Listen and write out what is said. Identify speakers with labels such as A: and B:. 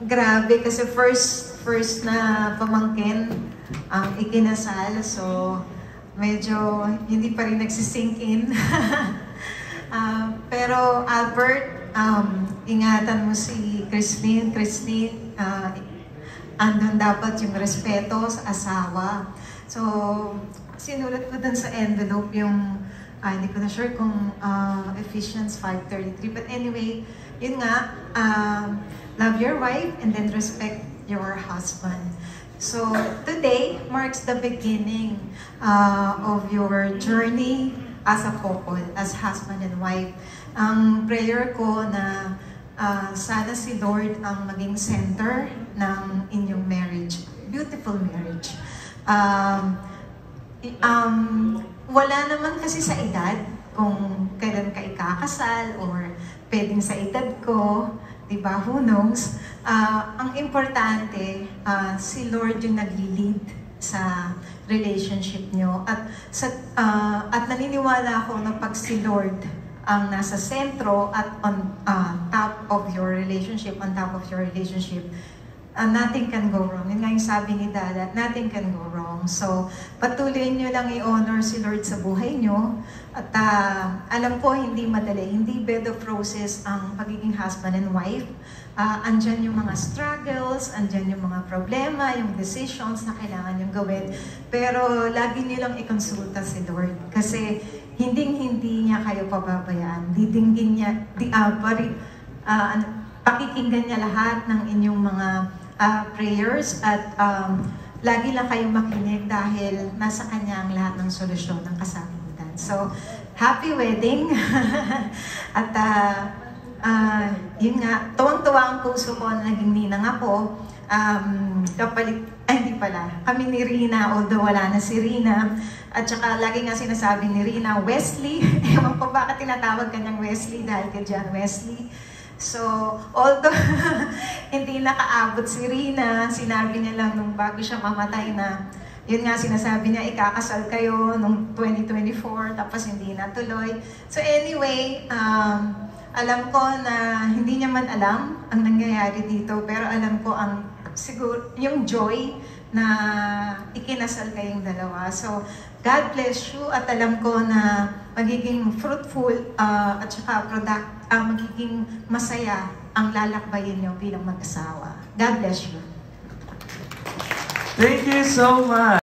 A: Grabe kasi first na pamangkin ang ikinasal, so medyo hindi pa rin nagsisink in. Pero Albert, ingatan mo si Christine. Andun dapat yung respeto sa asawa. So, sinulat ko dun sa envelope yung, hindi ko na sure kung Ephesians 5:33. But anyway, yun nga, love your wife and then respect your husband. So, today marks the beginning of your journey as a couple, as husband and wife. Ang prayer ko na sana si Lord ang maging center ng inyong marriage. Beautiful marriage. Wala naman kasi sa edad kung kailan ka ikakasal or pwedeng sa edad ko, diba? Who knows? Ang importante, si Lord yung nag-lead sa relationship nyo. At naniniwala ako na pag si Lord ang nasa sentro at on top of your relationship, nothing can go wrong. Yun nga yung sabi ni Dada, nothing can go wrong. So, patuloy nyo lang i-honor si Lord sa buhay nyo. At alam ko, hindi madali, hindi bed of roses ang pagiging husband and wife. Andyan yung mga struggles, andyan yung mga problema, yung decisions na kailangan yung gawin. Pero lagi nyo lang i-consulta si Lord. Kasi hindi niya kayo pababayaan. Didinggin niya, pakikinggan niya lahat ng inyong mga prayers at lagi lang kayong makinig dahil nasa kanya ang lahat ng solusyon ng kasagutan. So, happy wedding! At yun nga, tuwang-tuwa ang puso ko na naging ninang ako. Hindi pala, kami ni Rina, although wala na si Rina. At saka lagi nga sinasabi ni Rina, Wesley. Ewan ko bakit tinatawag kanyang Wesley dahil kay John Wesley. So, although hindi nakaabot si Rina, sinabi niya lang nung bago siya mamatay na, yun nga sinasabi niya, ikakasal kayo nung 2024, tapos hindi natuloy. So anyway, alam ko na hindi niya man alam ang nangyayari dito, pero alam ko ang siguro yung joy na ikinasal kayong dalawa. So, God bless you at alam ko na magiging fruitful at saka magiging masaya ang lalakbayin niyo bilang mag-asawa. God bless you.
B: Thank you so much.